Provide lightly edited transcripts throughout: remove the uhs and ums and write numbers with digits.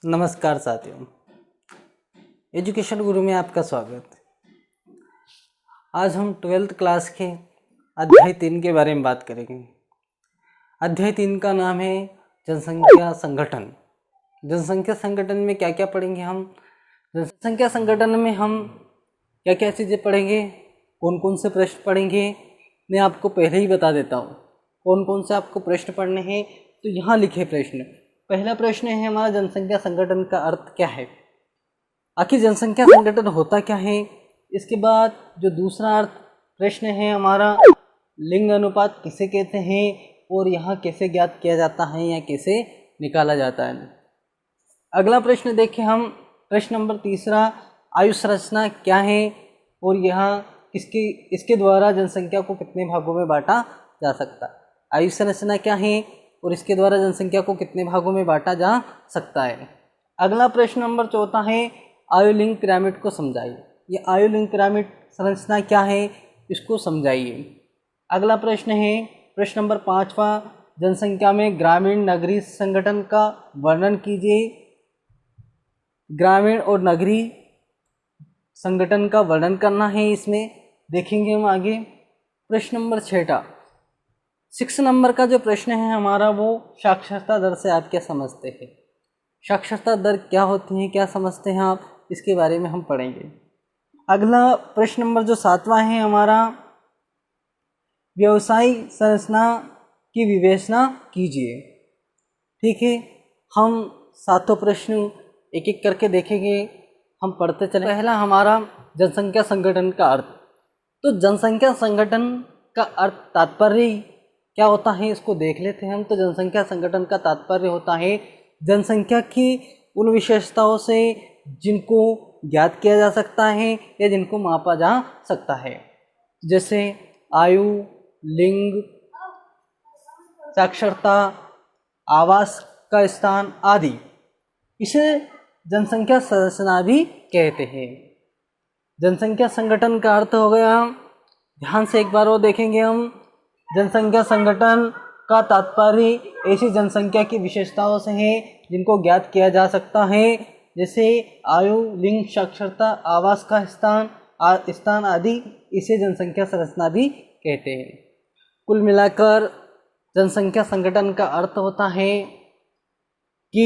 नमस्कार साथियों, एजुकेशन गुरु में आपका स्वागत है। आज हम 12th क्लास के अध्याय 3 के बारे में बात करेंगे। अध्याय 3 का नाम है जनसंख्या संगठन। जनसंख्या संगठन में क्या क्या पढ़ेंगे हम? जनसंख्या संगठन में हम क्या क्या चीज़ें पढ़ेंगे, कौन कौन से प्रश्न पढ़ेंगे, मैं आपको पहले ही बता देता हूँ कौन कौन से आपको प्रश्न पढ़ने हैं। तो यहाँ लिखे प्रश्न। पहला प्रश्न है हमारा, जनसंख्या संगठन का अर्थ क्या है, आखिर जनसंख्या संगठन होता क्या है। इसके बाद जो दूसरा अर्थ प्रश्न है हमारा, लिंग अनुपात किसे कहते हैं और यहाँ कैसे ज्ञात किया जाता है या कैसे निकाला जाता है। अगला प्रश्न देखें हम, प्रश्न नंबर तीसरा, आयु संरचना क्या है और यहाँ इसके द्वारा जनसंख्या को कितने भागों में बांटा जा सकता है। आयु संरचना क्या है और इसके द्वारा जनसंख्या को कितने भागों में बांटा जा सकता है। अगला प्रश्न नंबर चौथा है, आयु लिंग पिरामिड को समझाइए। ये आयु लिंग पिरामिड संरचना क्या है, इसको समझाइए। अगला प्रश्न है प्रश्न नंबर 5वां, जनसंख्या में ग्रामीण नगरीय संगठन का वर्णन कीजिए। ग्रामीण और नगरीय संगठन का वर्णन करना है, इसमें देखेंगे हम आगे। प्रश्न नंबर 6 नंबर का जो प्रश्न है हमारा, वो साक्षरता दर से आप क्या समझते हैं। साक्षरता दर क्या होती है, क्या समझते हैं आप, इसके बारे में हम पढ़ेंगे। अगला प्रश्न नंबर जो 7वां है हमारा, व्यवसायी संरचना की विवेचना कीजिए। ठीक है, हम सातों प्रश्न एक एक करके देखेंगे, हम पढ़ते चले। पहला हमारा जनसंख्या संगठन का अर्थ। तो जनसंख्या संगठन का अर्थ, तात्पर्य क्या होता है, इसको देख लेते हैं हम। तो जनसंख्या संगठन का तात्पर्य होता है जनसंख्या की उन विशेषताओं से जिनको ज्ञात किया जा सकता है या जिनको मापा जा सकता है, जैसे आयु, लिंग, साक्षरता, आवास का स्थान आदि। इसे जनसंख्या संरचना भी कहते हैं। जनसंख्या संगठन का अर्थ हो गया, ध्यान से एक बार वो देखेंगे हम। जनसंख्या संगठन का तात्पर्य ऐसी जनसंख्या की विशेषताओं से है जिनको ज्ञात किया जा सकता है, जैसे आयु, लिंग, साक्षरता, आवास का स्थान आदि। इसे जनसंख्या संरचना भी कहते हैं। कुल मिलाकर जनसंख्या संगठन का अर्थ होता है कि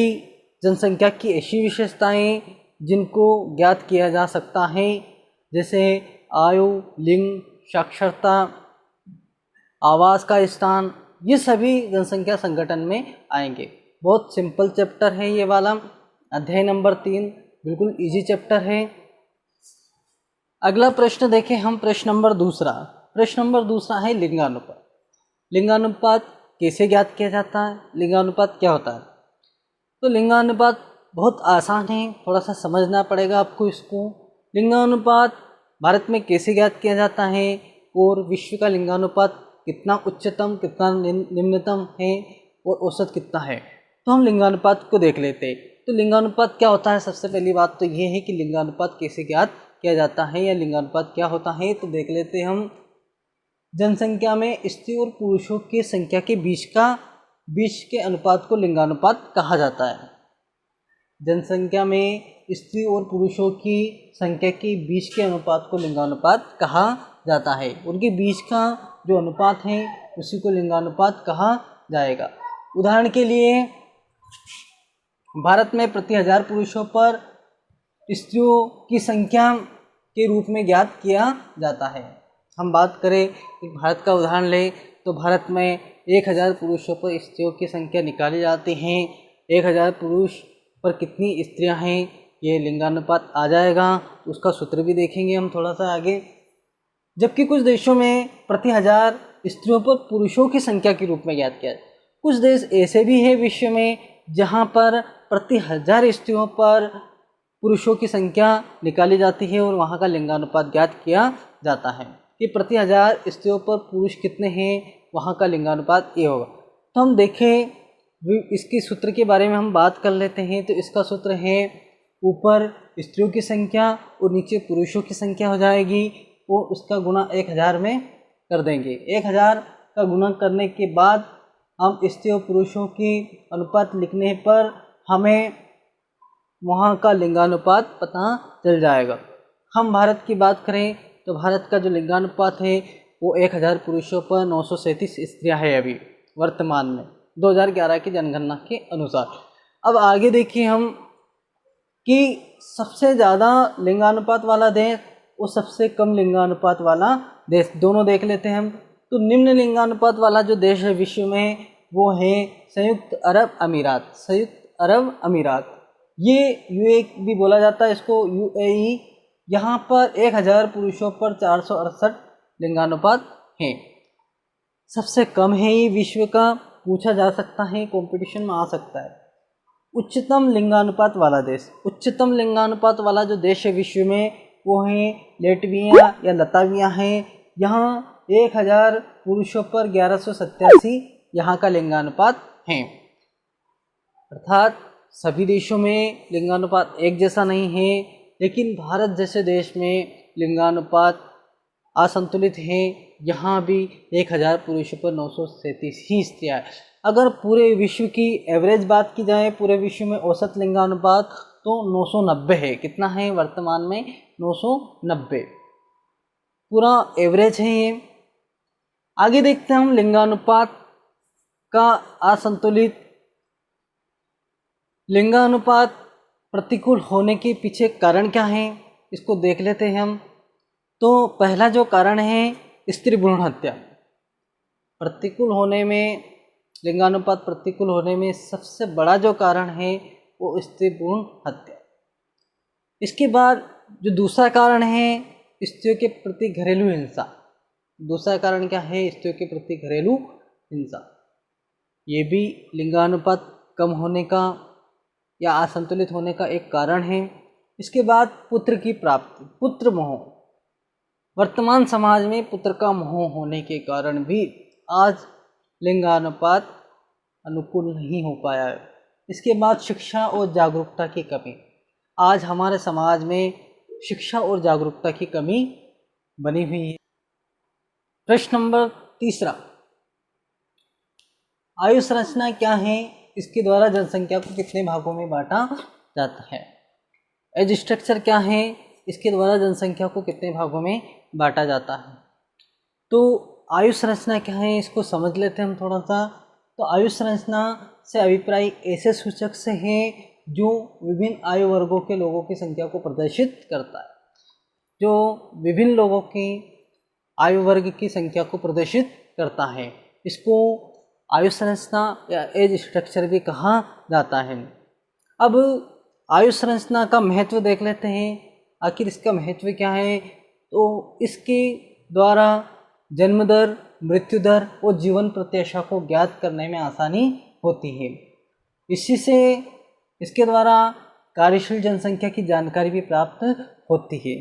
जनसंख्या की ऐसी विशेषताएं जिनको ज्ञात किया जा सकता है, जैसे आयु, लिंग, साक्षरता, आवास का स्थान, ये सभी जनसंख्या संगठन में आएंगे। बहुत सिंपल चैप्टर है ये वाला, अध्याय नंबर 3 बिल्कुल इजी चैप्टर है। अगला प्रश्न देखें हम, प्रश्न नंबर दूसरा है लिंगानुपात। लिंगानुपात कैसे ज्ञात किया जाता है, लिंगानुपात क्या होता है। तो लिंगानुपात बहुत आसान है, थोड़ा सा समझना पड़ेगा आपको इसको। लिंगानुपात भारत में कैसे ज्ञात किया जाता है और विश्व का लिंगानुपात कितना उच्चतम, कितना निम्नतम है और औसत कितना है, तो हम लिंगानुपात को देख लेते हैं। तो लिंगानुपात क्या होता है, सबसे पहली बात तो ये है कि लिंगानुपात कैसे ज्ञात किया जाता है या लिंगानुपात क्या होता है, तो देख लेते हैं हम। जनसंख्या में स्त्री और पुरुषों की संख्या के बीच के अनुपात को लिंगानुपात कहा जाता है। जनसंख्या में स्त्री और पुरुषों की संख्या के बीच के अनुपात को लिंगानुपात कहा जाता है। उनके बीच का जो अनुपात है उसी को लिंगानुपात कहा जाएगा। उदाहरण के लिए, भारत में प्रति 1000 पुरुषों पर स्त्रियों की संख्या के रूप में ज्ञात किया जाता है। हम बात करें कि भारत का उदाहरण लें तो भारत में 1000 पुरुषों पर स्त्रियों की संख्या निकाली जाती है। 1000 पुरुष पर कितनी स्त्रियां हैं, ये लिंगानुपात आ जाएगा। उसका सूत्र भी देखेंगे हम थोड़ा सा आगे। जबकि कुछ देशों में प्रति 1000 स्त्रियों पर पुरुषों की संख्या के रूप में ज्ञात किया जाए। कुछ देश ऐसे भी हैं विश्व में जहां पर प्रति 1000 स्त्रियों पर पुरुषों की संख्या निकाली जाती है और वहां का लिंगानुपात ज्ञात किया जाता है कि प्रति 1000 स्त्रियों पर पुरुष कितने हैं, वहां का लिंगानुपात ये होगा। तो हम देखें, इसके सूत्र के बारे में हम बात कर लेते हैं। तो इसका सूत्र है, ऊपर स्त्रियों की संख्या और नीचे पुरुषों की संख्या हो जाएगी, वो उसका गुणा 1000 में कर देंगे। 1000 का गुणा करने के बाद हम स्त्री और पुरुषों की अनुपात लिखने पर हमें वहाँ का लिंगानुपात पता चल जाएगा। हम भारत की बात करें तो भारत का जो लिंगानुपात है वो 1000 पुरुषों पर 937 स्त्रियाँ हैं अभी वर्तमान में 2011 की जनगणना के अनुसार। अब आगे देखिए हम कि सबसे ज़्यादा लिंगानुपात वाला देश और सबसे कम लिंगानुपात वाला देश दोनों देख लेते हैं हम। तो निम्न लिंगानुपात वाला जो देश है विश्व में वो है संयुक्त अरब अमीरात। संयुक्त अरब अमीरात, ये यूए भी बोला जाता है इसको, यूएई। यहाँ पर 1000 पुरुषों पर 468 लिंगानुपात है। सबसे कम है ये विश्व का, पूछा जा सकता है, कंपटीशन में आ सकता है। उच्चतम लिंगानुपात वाला देश, उच्चतम लिंगानुपात वाला जो देश है विश्व में वो है लेटविया या लताविया है। यहाँ 1000 पुरुषों पर 1187 यहाँ का लिंगानुपात है। अर्थात सभी देशों में लिंगानुपात एक जैसा नहीं है, लेकिन भारत जैसे देश में लिंगानुपात असंतुलित है। यहाँ भी 1000 पुरुषों पर 937 ही स्त्रियाँ। अगर पूरे विश्व की एवरेज बात की जाए, पूरे विश्व में औसत लिंगानुपात तो 990 है। कितना है वर्तमान में? 990 पूरा एवरेज है ये। आगे देखते हैं हम लिंगानुपात का असंतुलित, लिंगानुपात प्रतिकूल होने के पीछे कारण क्या है इसको देख लेते हैं हम। तो पहला जो कारण है स्त्री भ्रूण हत्या। प्रतिकूल होने में, लिंगानुपात प्रतिकूल होने में सबसे बड़ा जो कारण है वो स्त्री भ्रूण हत्या। इसके बाद जो दूसरा कारण है स्त्रियों के प्रति घरेलू हिंसा। दूसरा कारण क्या है? स्त्रियों के प्रति घरेलू हिंसा। ये भी लिंगानुपात कम होने का या असंतुलित होने का एक कारण है। इसके बाद पुत्र की प्राप्ति, पुत्र मोह। वर्तमान समाज में पुत्र का मोह होने के कारण भी आज लिंगानुपात अनुकूल नहीं हो पाया है। इसके बाद शिक्षा और जागरूकता की कमी। आज हमारे समाज में शिक्षा और जागरूकता की कमी बनी हुई है। प्रश्न नंबर 3, आयु संरचना क्या है? इसके द्वारा जनसंख्या को कितने भागों में बांटा जाता है? एज स्ट्रक्चर क्या है? इसके द्वारा जनसंख्या को कितने भागों में बांटा जाता है? तो आयु संरचना क्या है इसको समझ लेते हैं हम थोड़ा सा। तो आयु संरचना से अभिप्राय ऐसे सूचक से है जो विभिन्न आयु वर्गों के लोगों की संख्या को प्रदर्शित करता है। जो विभिन्न लोगों की आयु वर्ग की संख्या को प्रदर्शित करता है, इसको आयु संरचना या एज स्ट्रक्चर भी कहा जाता है। अब आयु संरचना का महत्व देख लेते हैं। आखिर इसका महत्व क्या है? तो इसके द्वारा जन्म दर, मृत्यु दर और जीवन प्रत्याशा को ज्ञात करने में आसानी होती है। इसी से इसके द्वारा कार्यशील जनसंख्या की जानकारी भी प्राप्त होती है।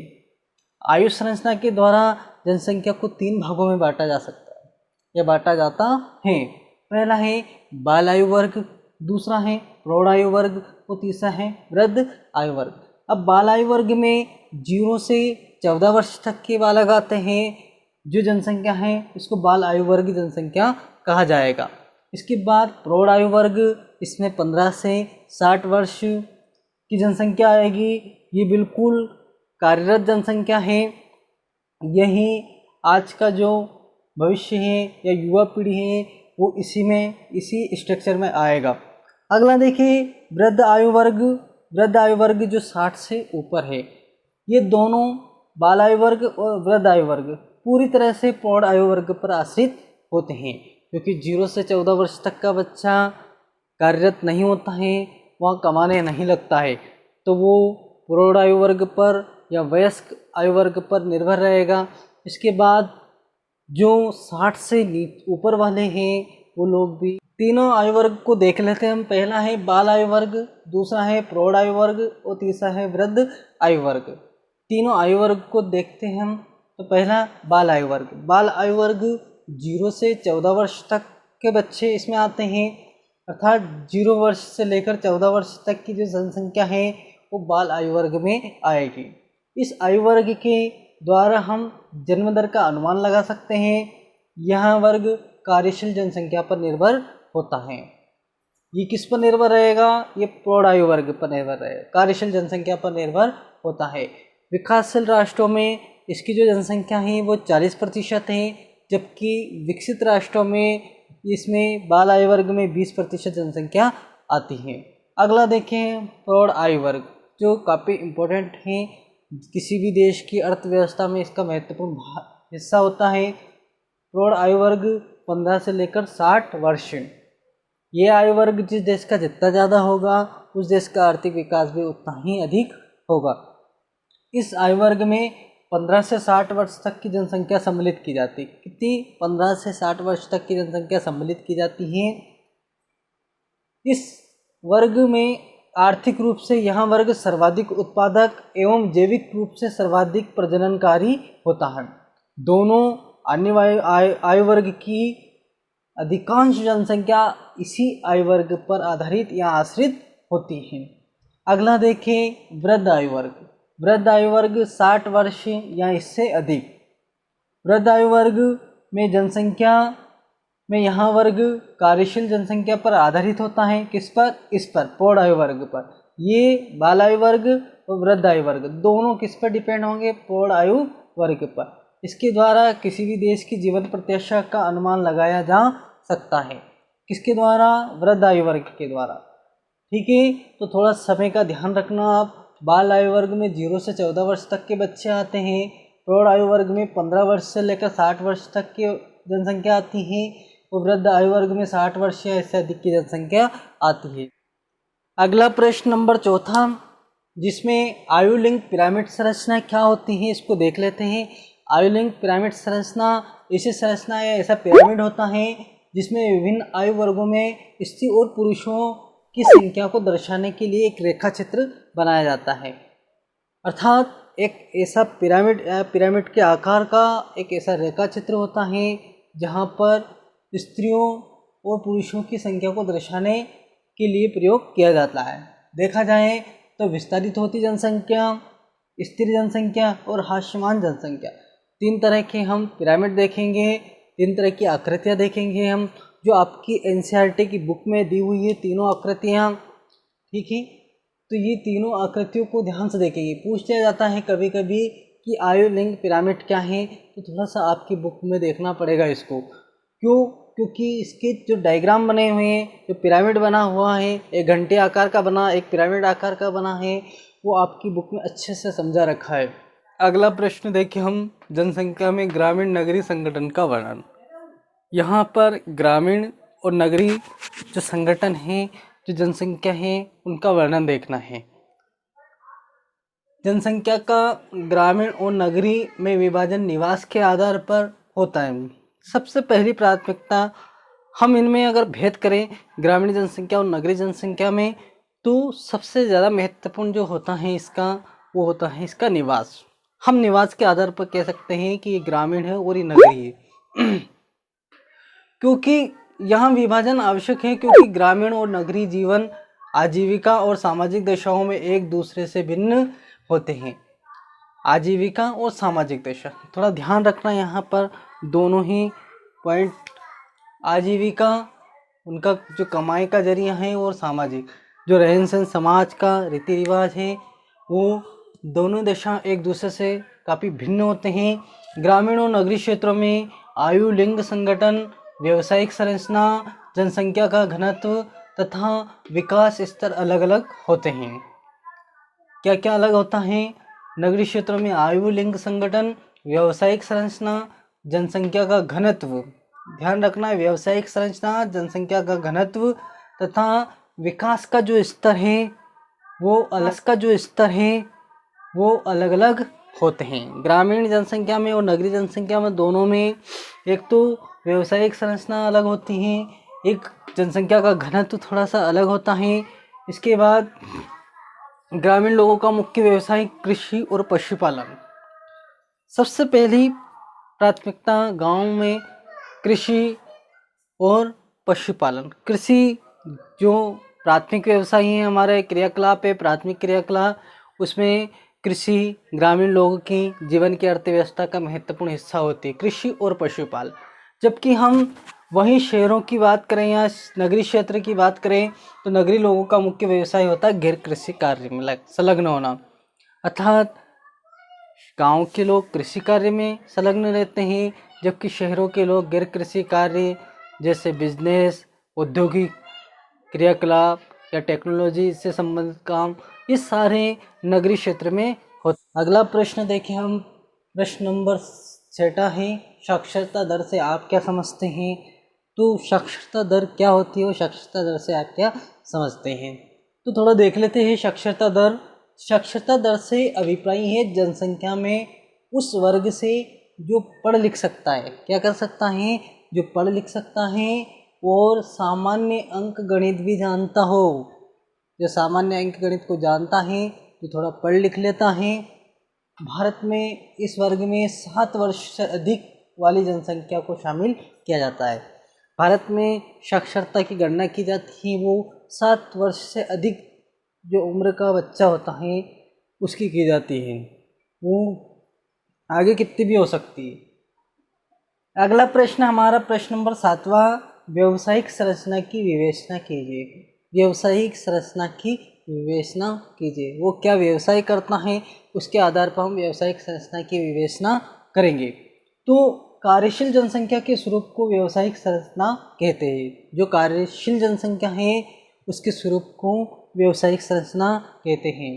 आयु संरचना के द्वारा जनसंख्या को 3 भागों में बांटा जा सकता है या बांटा जाता है। पहला है बाल आयु वर्ग, दूसरा है प्रौढ़ आयु वर्ग और तीसरा है वृद्ध आयु वर्ग। अब बाल आयु वर्ग में 0 से 14 वर्ष तक के बालक आते हैं। जो जनसंख्या है इसको बाल आयु वर्ग जनसंख्या कहा जाएगा। इसके बाद प्रौढ़ आयु वर्ग, इसमें 15 से 60 वर्ष की जनसंख्या आएगी। ये बिल्कुल कार्यरत जनसंख्या है। यही आज का जो भविष्य है या युवा पीढ़ी है वो इसी स्ट्रक्चर में आएगा। अगला देखिए वृद्ध आयु वर्ग। वृद्ध आयु वर्ग जो 60 से ऊपर है, ये दोनों बाल आयु वर्ग और वृद्ध आयु वर्ग पूरी तरह से प्रौढ़ आयु वर्ग पर आश्रित होते हैं, क्योंकि 0 से 14 वर्ष तक का बच्चा कार्यरत नहीं होता है, वह कमाने नहीं लगता है, तो वो प्रौढ़ आयु वर्ग पर या वयस्क आयु वर्ग पर निर्भर रहेगा। इसके बाद जो 60 से ऊपर वाले हैं वो लोग भी, तीनों आयु वर्ग को देख लेते हैं हम। पहला है बाल आयु वर्ग, दूसरा है प्रौढ़ आयु वर्ग और तीसरा है वृद्ध आयु वर्ग। तीनों आयु वर्ग को देखते हैं हम। तो पहला बाल आयु वर्ग। बाल आयु वर्ग 0 से 14 वर्ष तक के बच्चे इसमें आते हैं, अर्थात 0 वर्ष से लेकर 14 वर्ष तक की जो जनसंख्या है वो बाल आयु वर्ग में आएगी। इस आयु वर्ग के द्वारा हम जन्म दर का अनुमान लगा सकते हैं। यह वर्ग कार्यशील जनसंख्या पर निर्भर होता है। ये किस पर निर्भर रहेगा, ये प्रौढ़ आयु वर्ग पर निर्भर रहेगा, कार्यशील जनसंख्या पर निर्भर होता है। विकासशील राष्ट्रों में इसकी जो जनसंख्या है वो 40% है, जबकि विकसित राष्ट्रों में इसमें बाल आयु वर्ग में 20% जनसंख्या आती है। अगला देखें प्रौढ़ आयु वर्ग, जो काफ़ी इम्पोर्टेंट है, किसी भी देश की अर्थव्यवस्था में इसका महत्वपूर्ण हिस्सा होता है। प्रौढ़ आयु वर्ग 15 से लेकर 60 वर्ष। ये आयु वर्ग जिस देश का जितना ज़्यादा होगा उस देश का आर्थिक विकास भी उतना ही अधिक होगा। इस आयु वर्ग में 15 से 60 वर्ष तक की जनसंख्या सम्मिलित की जाती है। कितनी? 15 से 60 वर्ष तक की जनसंख्या सम्मिलित की जाती है। इस वर्ग में आर्थिक रूप से यह वर्ग सर्वाधिक उत्पादक एवं जैविक रूप से सर्वाधिक प्रजननकारी होता है। दोनों अन्य आयु वर्ग की अधिकांश जनसंख्या इसी आयु वर्ग पर आधारित या आश्रित होती है। अगला देखें वृद्ध आयु वर्ग। वृद्ध आयु वर्ग 60 वर्ष या इससे अधिक। वृद्ध आयु वर्ग में जनसंख्या में यह वर्ग कार्यशील जनसंख्या पर आधारित होता है। किस पर? इस पर, प्रौढ़ आयु वर्ग पर। ये बाल आयु वर्ग और वृद्ध आयु वर्ग दोनों किस पर डिपेंड होंगे? प्रौढ़ आयु वर्ग पर। इसके द्वारा किसी भी देश की जीवन प्रत्याशा का अनुमान लगाया जा सकता है। किसके द्वारा? वृद्ध आयु वर्ग के द्वारा। ठीक है, तो थोड़ा समय का ध्यान रखना आप। बाल आयु वर्ग में 0 से 14 वर्ष तक के बच्चे आते हैं। प्रौढ़ आयु वर्ग में 15 वर्ष से लेकर 60 वर्ष तक की जनसंख्या आती है और वृद्ध आयु वर्ग में 60 वर्ष या इससे अधिक की जनसंख्या आती है। अगला प्रश्न नंबर 4, जिसमें आयु लिंक पिरामिड संरचना क्या होती है इसको देख लेते हैं। आयु लिंक पिरामिड संरचना ऐसी संरचना या ऐसा पिरामिड होता है जिसमें विभिन्न आयु वर्गों में स्त्री और पुरुषों की संख्या को दर्शाने के लिए एक रेखा चित्र बनाया जाता है। अर्थात एक ऐसा पिरामिड के आकार का एक ऐसा रेखा चित्र होता है जहाँ पर स्त्रियों और पुरुषों की संख्या को दर्शाने के लिए प्रयोग किया जाता है। देखा जाए तो विस्तारित होती जनसंख्या, स्थिर जनसंख्या और हास्यमान जनसंख्या, 3 तरह के हम पिरामिड देखेंगे, 3 तरह की आकृतियाँ देखेंगे हम, जो आपकी एनसीईआरटी की बुक में दी हुई है तीनों आकृतियाँ। ठीक है, तो ये तीनों आकृतियों को ध्यान से देखेंगे। पूछ लिया जाता है कभी कभी कि आयु लिंक पिरामिड क्या है, तो थोड़ा सा आपकी बुक में देखना पड़ेगा इसको। क्यों? क्योंकि इसके जो डायग्राम बने हुए हैं, जो पिरामिड बना हुआ है, एक घंटे आकार का बना, एक पिरामिड आकार का बना है, वो आपकी बुक में अच्छे से समझा रखा है। अगला प्रश्न देखिए हम, जनसंख्या में ग्रामीण नगरीय संगठन का वर्णन। यहाँ पर ग्रामीण और नगरीय जो संगठन है, जो जनसंख्या है, उनका वर्णन देखना है। जनसंख्या का ग्रामीण और नगरीय में विभाजन निवास के आधार पर होता है। सबसे पहली प्राथमिकता हम इनमें अगर भेद करें ग्रामीण जनसंख्या और नगरीय जनसंख्या में, तो सबसे ज़्यादा महत्वपूर्ण जो होता है इसका, वो होता है इसका निवास। हम निवास के आधार पर कह सकते हैं कि ये ग्रामीण है और ये नगरीय है। क्योंकि यहाँ विभाजन आवश्यक है, क्योंकि ग्रामीण और नगरीय जीवन आजीविका और सामाजिक दशाओं में एक दूसरे से भिन्न होते हैं। आजीविका और सामाजिक दशा, थोड़ा ध्यान रखना यहाँ पर दोनों ही पॉइंट। आजीविका उनका जो कमाई का जरिया है, और सामाजिक जो रहन सहन समाज का रीति रिवाज है, वो दोनों दशा एक दूसरे से काफ़ी भिन्न होते हैं। ग्रामीण और नगरीय क्षेत्रों में आयु लिंग संगठन, व्यावसायिक संरचना, जनसंख्या का घनत्व तथा विकास स्तर अलग अलग होते हैं। क्या क्या अलग होता है? नगरीय क्षेत्रों में आयु लिंग संगठन, व्यावसायिक संरचना, जनसंख्या का घनत्व, ध्यान रखना, व्यावसायिक संरचना, जनसंख्या का घनत्व तथा विकास का जो स्तर है वो अलग अलग होते हैं। ग्रामीण जनसंख्या में और नगरीय जनसंख्या में दोनों में एक तो व्यावसायिक संरचना अलग होती है, एक जनसंख्या का घनत्व थोड़ा सा अलग होता है। इसके बाद ग्रामीण लोगों का मुख्य व्यवसाय कृषि और पशुपालन। सबसे पहली प्राथमिकता गांव में कृषि और पशुपालन। कृषि जो प्राथमिक व्यवसाय है, हमारे क्रियाकलाप है, प्राथमिक क्रियाकलाप, उसमें कृषि ग्रामीण लोगों की जीवन की अर्थव्यवस्था का महत्वपूर्ण हिस्सा होती है, कृषि और पशुपालन। जबकि हम वहीं शहरों की बात करें या नगरीय क्षेत्र की बात करें तो नगरीय लोगों का मुख्य व्यवसाय होता है गैर कृषि कार्य में संलग्न होना, अर्थात गांव के लोग कृषि कार्य में संलग्न रहते हैं, जबकि शहरों के लोग गैर कृषि कार्य जैसे बिजनेस, औद्योगिक क्रियाकलाप या टेक्नोलॉजी से संबंधित काम, ये सारे नगरीय क्षेत्र में होते। अगला प्रश्न देखें हम, प्रश्न नंबर 6 है, साक्षरता दर से आप क्या समझते हैं। तो साक्षरता दर क्या होती है और साक्षरता दर से आप क्या समझते हैं, तो थोड़ा देख लेते हैं। साक्षरता दर, साक्षरता दर से अभिप्राय है जनसंख्या में उस वर्ग से जो पढ़ लिख सकता है, क्या कर सकता है, जो पढ़ लिख सकता है और सामान्य अंक गणित भी जानता हो। जो सामान्य अंक गणित को जानता है, जो थोड़ा पढ़ लिख लेता है। भारत में इस वर्ग में 7 वर्ष से अधिक वाली जनसंख्या को शामिल किया जाता है। भारत में साक्षरता की गणना की जाती है, वो 7 वर्ष से अधिक जो उम्र का बच्चा होता है उसकी की जाती है, वो आगे कितनी भी हो सकती है। अगला प्रश्न हमारा प्रश्न नंबर 7वां, व्यावसायिक संरचना की विवेचना कीजिए। व्यावसायिक संरचना की विवेचना कीजिए, वो क्या व्यवसाय करता है उसके आधार पर हम व्यावसायिक संरचना की विवेचना करेंगे। तो कार्यशील जनसंख्या के स्वरूप को व्यावसायिक संरचना कहते हैं। जो कार्यशील जनसंख्या है उसके स्वरूप को व्यावसायिक संरचना कहते हैं।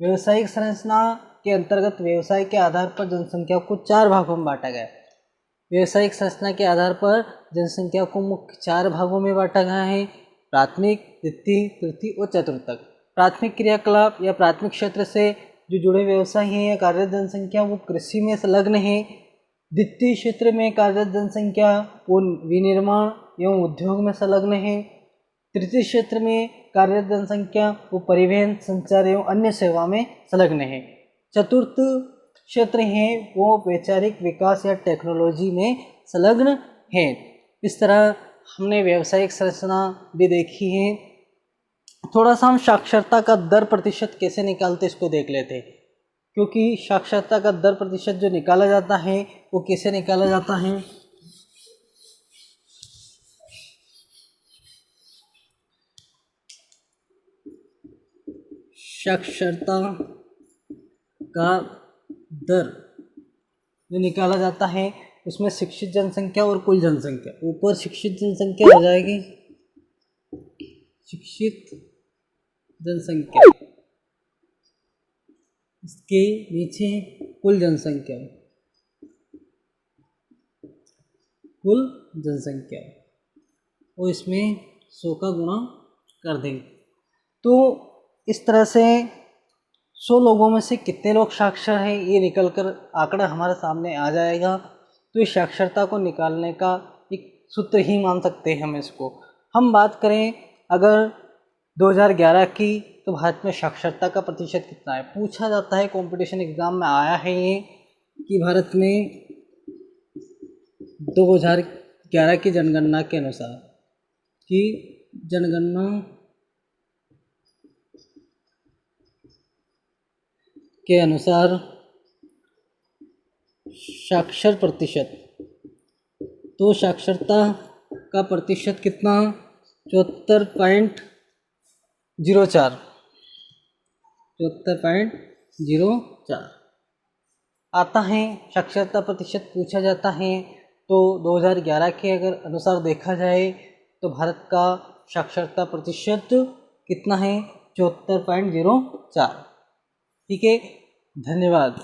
व्यावसायिक संरचना के अंतर्गत व्यवसाय के आधार पर जनसंख्या को 4 भागों में बांटा गया है। व्यावसायिक संरचना के आधार पर जनसंख्या को मुख्य 4 भागों में बांटा गया है, प्राथमिक, द्वितीय, तृतीय और चतुर्थक। प्राथमिक क्रियाकलाप या प्राथमिक क्षेत्र से जो जुड़े व्यवसाय हैं या कार्यरत जनसंख्या वो कृषि में संलग्न है। द्वितीय क्षेत्र में कार्यरत जनसंख्या वो विनिर्माण एवं उद्योग में संलग्न है। तृतीय क्षेत्र में कार्यरत जनसंख्या वो परिवहन, संचार एवं अन्य सेवा में संलग्न है। चतुर्थ क्षेत्र है वो वैचारिक विकास या टेक्नोलॉजी में संलग्न है। इस तरह हमने व्यावसायिक संरचना भी देखी है। थोड़ा सा हम साक्षरता का दर प्रतिशत कैसे निकालते इसको देख लेते हैं, क्योंकि साक्षरता का दर प्रतिशत जो निकाला जाता है वो कैसे निकाला जाता है। साक्षरता का दर जो निकाला जाता है उसमें शिक्षित जनसंख्या और कुल जनसंख्या, ऊपर शिक्षित जनसंख्या हो जाएगी, शिक्षित जनसंख्या, इसके नीचे कुल जनसंख्या, कुल जनसंख्या, और इसमें 100 का गुणा कर देंगे। तो इस तरह से 100 लोगों में से कितने लोग साक्षर हैं ये निकलकर आंकड़ा हमारे सामने आ जाएगा। तो इस साक्षरता को निकालने का एक सूत्र ही मान सकते हैं हम इसको। हम बात करें अगर 2011 की, तो भारत में साक्षरता का प्रतिशत कितना है, पूछा जाता है, कंपटीशन एग्जाम में आया है ये कि भारत में 2011 की जनगणना के अनुसार साक्षर प्रतिशत, तो साक्षरता का प्रतिशत कितना, 74.04 आता है। साक्षरता प्रतिशत पूछा जाता है तो 2011 के अगर अनुसार देखा जाए तो भारत का साक्षरता प्रतिशत कितना है, 74.04। ठीक है, धन्यवाद।